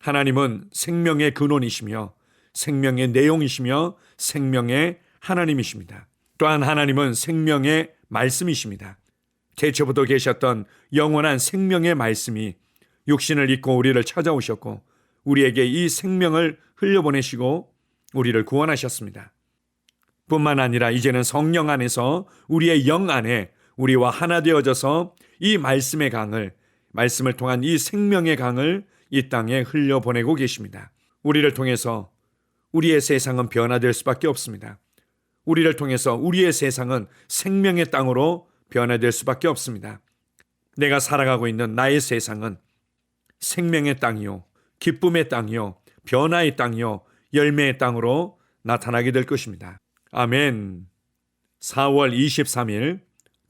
하나님은 생명의 근원이시며 생명의 내용이시며 생명의 하나님이십니다. 또한 하나님은 생명의 말씀이십니다. 태초부터 계셨던 영원한 생명의 말씀이 육신을 입고 우리를 찾아오셨고 우리에게 이 생명을 흘려보내시고 우리를 구원하셨습니다. 뿐만 아니라 이제는 성령 안에서 우리의 영 안에 우리와 하나 되어져서 이 말씀의 강을, 말씀을 통한 이 생명의 강을 이 땅에 흘려보내고 계십니다. 우리를 통해서 우리의 세상은 변화될 수밖에 없습니다. 우리를 통해서 우리의 세상은 생명의 땅으로 변화될 수밖에 없습니다. 내가 살아가고 있는 나의 세상은 생명의 땅이요, 기쁨의 땅이요, 변화의 땅이요, 열매의 땅으로 나타나게 될 것입니다. 아멘. 4월 23일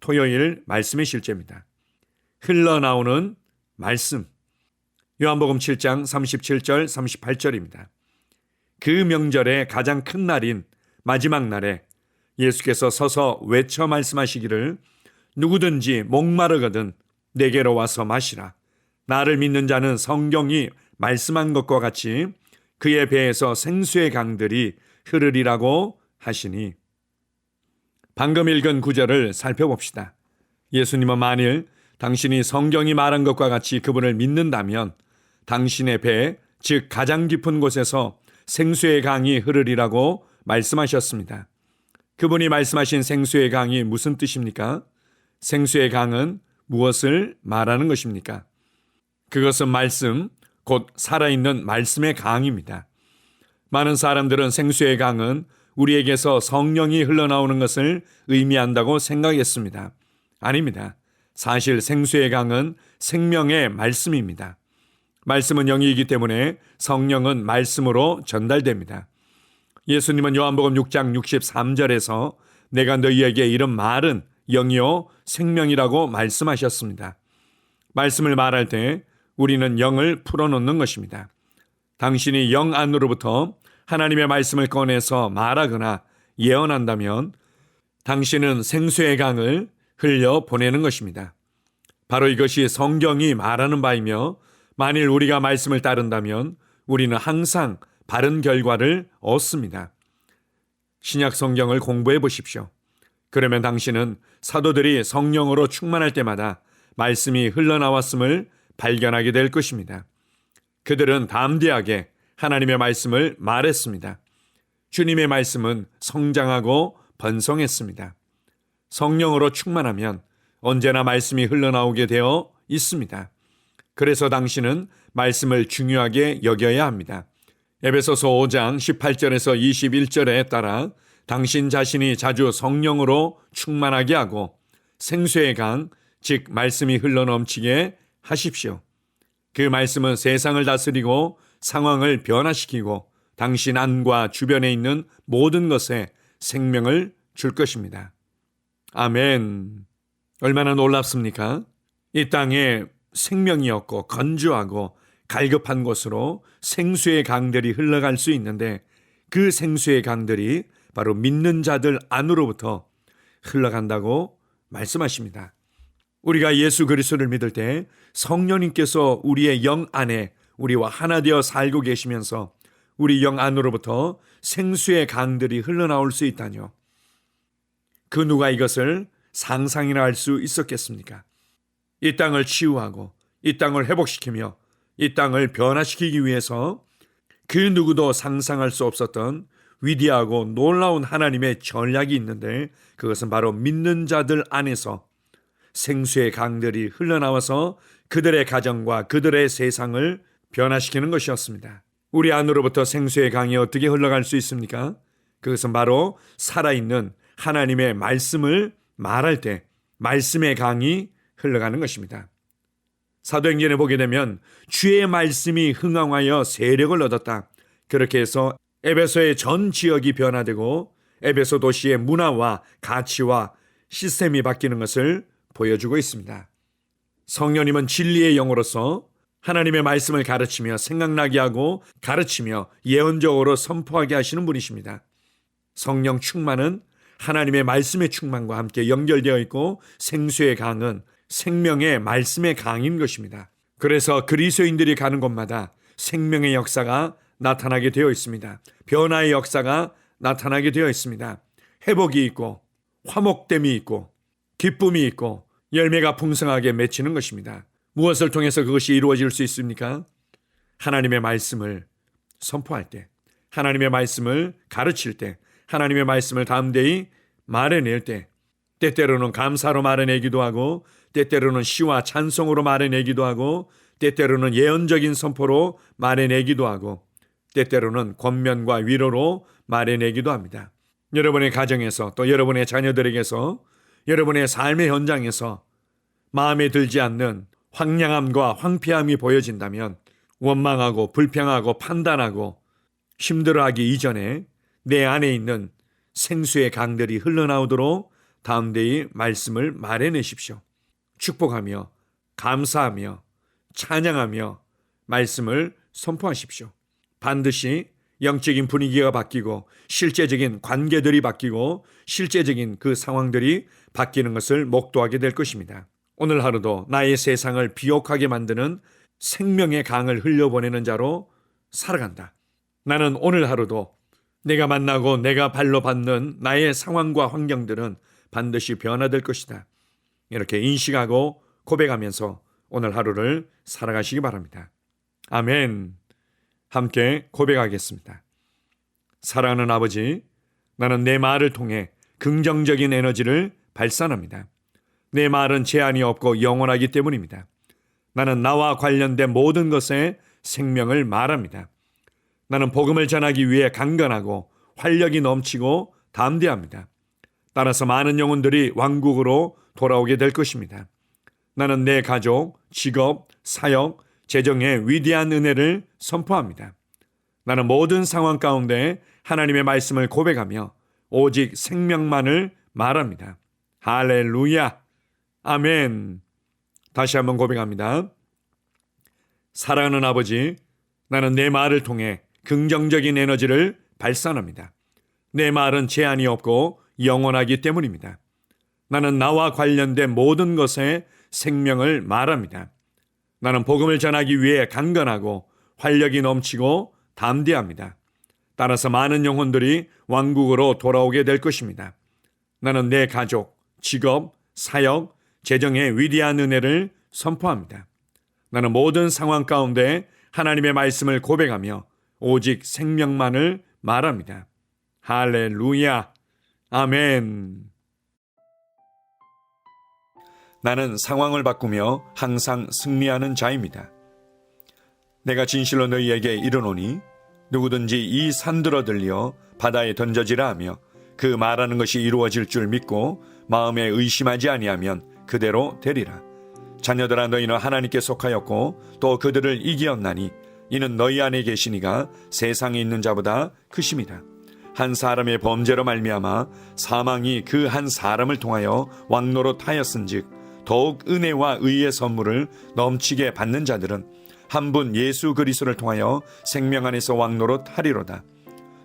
토요일 말씀의 실제입니다. 흘러나오는 말씀. 요한복음 7장 37절 38절입니다. 그 명절의 가장 큰 날인 마지막 날에 예수께서 서서 외쳐 말씀하시기를 누구든지 목마르거든 내게로 와서 마시라. 나를 믿는 자는 성경이 말씀한 것과 같이 그의 배에서 생수의 강들이 흐르리라고 하시니. 방금 읽은 구절을 살펴봅시다. 예수님은 만일 당신이 성경이 말한 것과 같이 그분을 믿는다면 당신의 배, 즉 가장 깊은 곳에서 생수의 강이 흐르리라고 말씀하셨습니다. 그분이 말씀하신 생수의 강이 무슨 뜻입니까? 생수의 강은 무엇을 말하는 것입니까? 그것은 말씀, 곧 살아있는 말씀의 강입니다. 많은 사람들은 생수의 강은 우리에게서 성령이 흘러나오는 것을 의미한다고 생각했습니다. 아닙니다. 사실 생수의 강은 생명의 말씀입니다. 말씀은 영이기 때문에 성령은 말씀으로 전달됩니다. 예수님은 요한복음 6장 63절에서 내가 너희에게 이런 말은 영이요 생명이라고 말씀하셨습니다. 말씀을 말할 때 우리는 영을 풀어놓는 것입니다. 당신이 영 안으로부터 하나님의 말씀을 꺼내서 말하거나 예언한다면 당신은 생수의 강을 흘려 보내는 것입니다. 바로 이것이 성경이 말하는 바이며 만일 우리가 말씀을 따른다면 우리는 항상 바른 결과를 얻습니다. 신약 성경을 공부해 보십시오. 그러면 당신은 사도들이 성령으로 충만할 때마다 말씀이 흘러나왔음을 발견하게 될 것입니다. 그들은 담대하게 하나님의 말씀을 말했습니다. 주님의 말씀은 성장하고 번성했습니다. 성령으로 충만하면 언제나 말씀이 흘러나오게 되어 있습니다. 그래서 당신은 말씀을 중요하게 여겨야 합니다. 에베소서 5장 18절에서 21절에 따라 당신 자신이 자주 성령으로 충만하게 하고 생수의 강, 즉 말씀이 흘러넘치게 하십시오. 그 말씀은 세상을 다스리고 상황을 변화시키고 당신 안과 주변에 있는 모든 것에 생명을 줄 것입니다. 아멘. 얼마나 놀랍습니까? 이 땅에 생명이었고 건조하고 갈급한 곳으로 생수의 강들이 흘러갈 수 있는데 그 생수의 강들이 바로 믿는 자들 안으로부터 흘러간다고 말씀하십니다. 우리가 예수 그리스도를 믿을 때 성령님께서 우리의 영 안에 우리와 하나 되어 살고 계시면서 우리 영 안으로부터 생수의 강들이 흘러나올 수 있다뇨. 그 누가 이것을 상상이나 할 수 있었겠습니까? 이 땅을 치유하고 이 땅을 회복시키며 이 땅을 변화시키기 위해서 그 누구도 상상할 수 없었던 위대하고 놀라운 하나님의 전략이 있는데 그것은 바로 믿는 자들 안에서 생수의 강들이 흘러나와서 그들의 가정과 그들의 세상을 변화시키는 것이었습니다. 우리 안으로부터 생수의 강이 어떻게 흘러갈 수 있습니까? 그것은 바로 살아있는 하나님의 말씀을 말할 때 말씀의 강이 흘러가는 것입니다. 사도행전에 보게 되면 주의 말씀이 흥황하여 세력을 얻었다. 그렇게 해서 에베소의 전 지역이 변화되고 에베소 도시의 문화와 가치와 시스템이 바뀌는 것을 보여주고 있습니다. 성령님은 진리의 영으로서 하나님의 말씀을 가르치며 생각나게 하고 가르치며 예언적으로 선포하게 하시는 분이십니다. 성령 충만은 하나님의 말씀의 충만과 함께 연결되어 있고 생수의 강은 생명의 말씀의 강인 것입니다. 그래서 그리스도인들이 가는 곳마다 생명의 역사가 나타나게 되어 있습니다. 변화의 역사가 나타나게 되어 있습니다. 회복이 있고 화목됨이 있고 기쁨이 있고 열매가 풍성하게 맺히는 것입니다. 무엇을 통해서 그것이 이루어질 수 있습니까? 하나님의 말씀을 선포할 때, 하나님의 말씀을 가르칠 때, 하나님의 말씀을 담대히 말해낼 때, 때때로는 감사로 말해내기도 하고, 때때로는 시와 찬송으로 말해내기도 하고, 때때로는 예언적인 선포로 말해내기도 하고, 때때로는 권면과 위로로 말해내기도 합니다. 여러분의 가정에서, 또 여러분의 자녀들에게서, 여러분의 삶의 현장에서 마음에 들지 않는 황량함과 황폐함이 보여진다면 원망하고 불평하고 판단하고 힘들어하기 이전에 내 안에 있는 생수의 강들이 흘러나오도록 담대히 말씀을 말해내십시오. 축복하며 감사하며 찬양하며 말씀을 선포하십시오. 반드시 영적인 분위기가 바뀌고 실제적인 관계들이 바뀌고 실제적인 그 상황들이 바뀌는 것을 목도하게 될 것입니다. 오늘 하루도 나의 세상을 비옥하게 만드는 생명의 강을 흘려보내는 자로 살아간다. 나는 오늘 하루도 내가 만나고 내가 발로 밟는 나의 상황과 환경들은 반드시 변화될 것이다. 이렇게 인식하고 고백하면서 오늘 하루를 살아가시기 바랍니다. 아멘. 함께 고백하겠습니다. 사랑하는 아버지, 나는 내 말을 통해 긍정적인 에너지를 발산합니다. 내 말은 제한이 없고 영원하기 때문입니다. 나는 나와 관련된 모든 것에 생명을 말합니다. 나는 복음을 전하기 위해 강건하고 활력이 넘치고 담대합니다. 따라서 많은 영혼들이 왕국으로 돌아오게 될 것입니다. 나는 내 가족, 직업, 사역, 재정의 위대한 은혜를 선포합니다. 나는 모든 상황 가운데 하나님의 말씀을 고백하며 오직 생명만을 말합니다. 할렐루야! 아멘! 다시 한번 고백합니다. 사랑하는 아버지, 나는 내 말을 통해 긍정적인 에너지를 발산합니다. 내 말은 제한이 없고 영원하기 때문입니다. 나는 나와 관련된 모든 것에 생명을 말합니다. 나는 복음을 전하기 위해 강건하고 활력이 넘치고 담대합니다. 따라서 많은 영혼들이 왕국으로 돌아오게 될 것입니다. 나는 내 가족, 직업, 사역, 재정의 위대한 은혜를 선포합니다. 나는 모든 상황 가운데 하나님의 말씀을 고백하며 오직 생명만을 말합니다. 할렐루야! 아멘! 나는 상황을 바꾸며 항상 승리하는 자입니다. 내가 진실로 너희에게 이르노니 누구든지 이 산들어 들려 바다에 던져지라 하며 그 말하는 것이 이루어질 줄 믿고 마음에 의심하지 아니하면 그대로 되리라. 자녀들아, 너희는 하나님께 속하였고 또 그들을 이기었나니 이는 너희 안에 계시니가 세상에 있는 자보다 크심이다. 한 사람의 범죄로 말미암아 사망이 그 한 사람을 통하여 왕노릇하였은즉 더욱 은혜와 의의 선물을 넘치게 받는 자들은 한 분 예수 그리스도를 통하여 생명 안에서 왕노릇하리로다.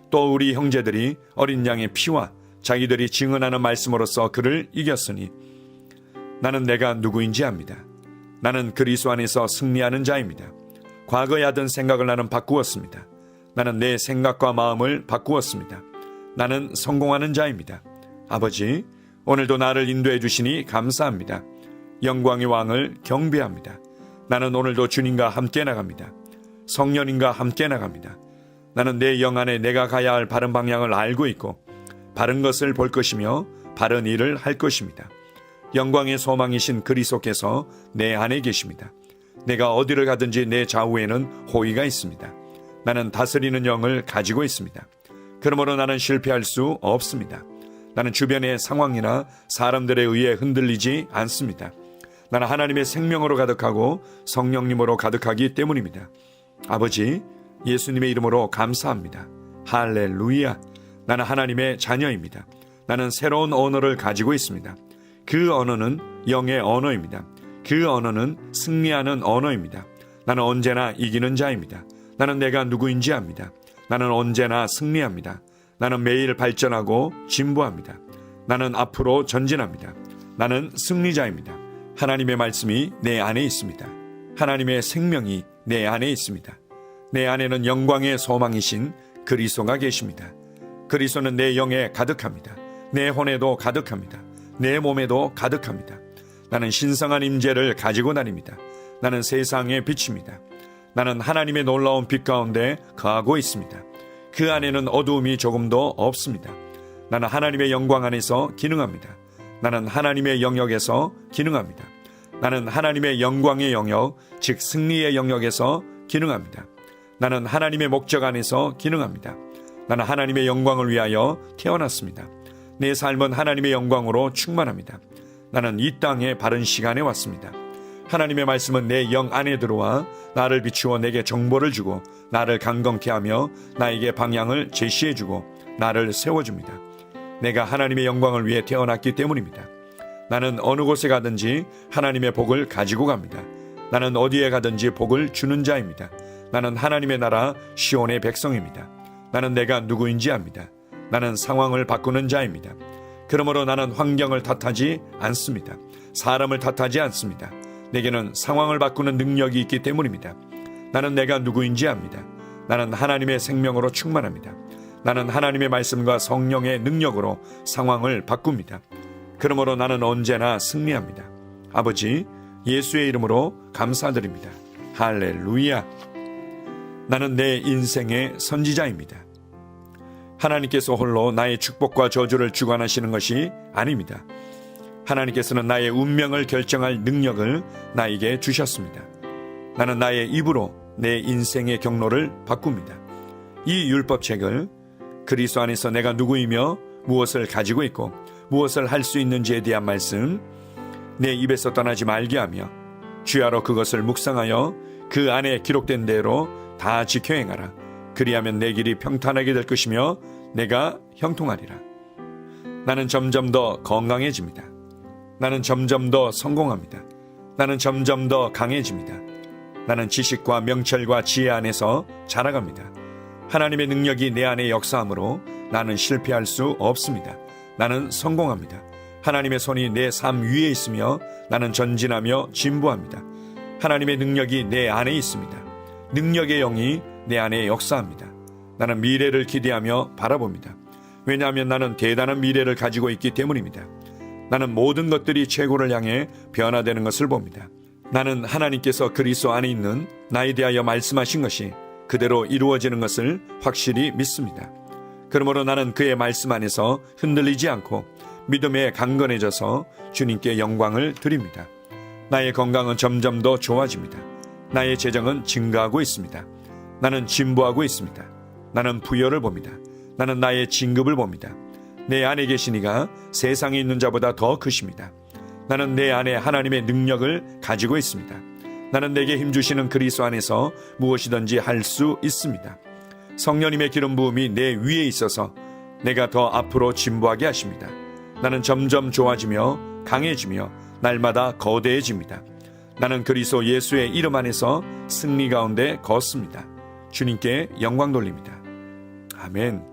또 우리 형제들이 어린 양의 피와 자기들이 증언하는 말씀으로써 그를 이겼으니 나는 내가 누구인지 압니다. 나는 그리스도 안에서 승리하는 자입니다. 과거에 하던 생각을 나는 바꾸었습니다. 나는 내 생각과 마음을 바꾸었습니다. 나는 성공하는 자입니다. 아버지, 오늘도 나를 인도해 주시니 감사합니다. 영광의 왕을 경배합니다. 나는 오늘도 주님과 함께 나갑니다. 성령님과 함께 나갑니다. 나는 내 영 안에 내가 가야 할 바른 방향을 알고 있고 바른 것을 볼 것이며 바른 일을 할 것입니다. 영광의 소망이신 그리스도께서 내 안에 계십니다. 내가 어디를 가든지 내 좌우에는 호의가 있습니다. 나는 다스리는 영을 가지고 있습니다. 그러므로 나는 실패할 수 없습니다. 나는 주변의 상황이나 사람들에 의해 흔들리지 않습니다. 나는 하나님의 생명으로 가득하고 성령님으로 가득하기 때문입니다. 아버지, 예수님의 이름으로 감사합니다. 할렐루야! 나는 하나님의 자녀입니다. 나는 새로운 언어를 가지고 있습니다. 그 언어는 영의 언어입니다. 그 언어는 승리하는 언어입니다. 나는 언제나 이기는 자입니다. 나는 내가 누구인지 압니다. 나는 언제나 승리합니다. 나는 매일 발전하고 진보합니다. 나는 앞으로 전진합니다. 나는 승리자입니다. 하나님의 말씀이 내 안에 있습니다. 하나님의 생명이 내 안에 있습니다. 내 안에는 영광의 소망이신 그리스도가 계십니다. 그리스도는 내 영에 가득합니다. 내 혼에도 가득합니다. 내 몸에도 가득합니다. 나는 신성한 임재를 가지고 다닙니다. 나는 세상의 빛입니다. 나는 하나님의 놀라운 빛 가운데 거하고 있습니다. 그 안에는 어두움이 조금도 없습니다. 나는 하나님의 영광 안에서 기능합니다. 나는 하나님의 영역에서 기능합니다. 나는 하나님의 영광의 영역, 즉 승리의 영역에서 기능합니다. 나는 하나님의 목적 안에서 기능합니다. 나는 하나님의 영광을 위하여 태어났습니다. 내 삶은 하나님의 영광으로 충만합니다. 나는 이 땅에 바른 시간에 왔습니다. 하나님의 말씀은 내 영 안에 들어와 나를 비추어 내게 정보를 주고 나를 강건케 하며 나에게 방향을 제시해주고 나를 세워줍니다. 내가 하나님의 영광을 위해 태어났기 때문입니다. 나는 어느 곳에 가든지 하나님의 복을 가지고 갑니다. 나는 어디에 가든지 복을 주는 자입니다. 나는 하나님의 나라 시온의 백성입니다. 나는 내가 누구인지 압니다. 나는 상황을 바꾸는 자입니다. 그러므로 나는 환경을 탓하지 않습니다. 사람을 탓하지 않습니다. 내게는 상황을 바꾸는 능력이 있기 때문입니다. 나는 내가 누구인지 압니다. 나는 하나님의 생명으로 충만합니다. 나는 하나님의 말씀과 성령의 능력으로 상황을 바꿉니다. 그러므로 나는 언제나 승리합니다. 아버지, 예수의 이름으로 감사드립니다. 할렐루야. 나는 내 인생의 선지자입니다. 하나님께서 홀로 나의 축복과 저주를 주관하시는 것이 아닙니다. 하나님께서는 나의 운명을 결정할 능력을 나에게 주셨습니다. 나는 나의 입으로 내 인생의 경로를 바꿉니다. 이 율법책을 그리스도 안에서 내가 누구이며 무엇을 가지고 있고 무엇을 할 수 있는지에 대한 말씀 내 입에서 떠나지 말게 하며 주야로 그것을 묵상하여 그 안에 기록된 대로 다 지켜 행하라. 그리하면 내 길이 평탄하게 될 것이며 내가 형통하리라. 나는 점점 더 건강해집니다. 나는 점점 더 성공합니다. 나는 점점 더 강해집니다. 나는 지식과 명철과 지혜 안에서 자라갑니다. 하나님의 능력이 내 안에 역사하므로 나는 실패할 수 없습니다. 나는 성공합니다. 하나님의 손이 내 삶 위에 있으며 나는 전진하며 진보합니다. 하나님의 능력이 내 안에 있습니다. 능력의 영이 내 안에 역사합니다. 나는 미래를 기대하며 바라봅니다. 왜냐하면 나는 대단한 미래를 가지고 있기 때문입니다. 나는 모든 것들이 최고를 향해 변화되는 것을 봅니다. 나는 하나님께서 그리스도 안에 있는 나에 대하여 말씀하신 것이 그대로 이루어지는 것을 확실히 믿습니다. 그러므로 나는 그의 말씀 안에서 흔들리지 않고 믿음에 강건해져서 주님께 영광을 드립니다. 나의 건강은 점점 더 좋아집니다. 나의 재정은 증가하고 있습니다. 나는 진보하고 있습니다. 나는 부여를 봅니다. 나는 나의 진급을 봅니다. 내 안에 계신 이가 세상에 있는 자보다 더 크십니다. 나는 내 안에 하나님의 능력을 가지고 있습니다. 나는 내게 힘주시는 그리스도 안에서 무엇이든지 할 수 있습니다. 성령님의 기름 부음이 내 위에 있어서 내가 더 앞으로 진보하게 하십니다. 나는 점점 좋아지며 강해지며 날마다 거대해집니다. 나는 그리스도 예수의 이름 안에서 승리 가운데 걷습니다. 주님께 영광 돌립니다. 아멘.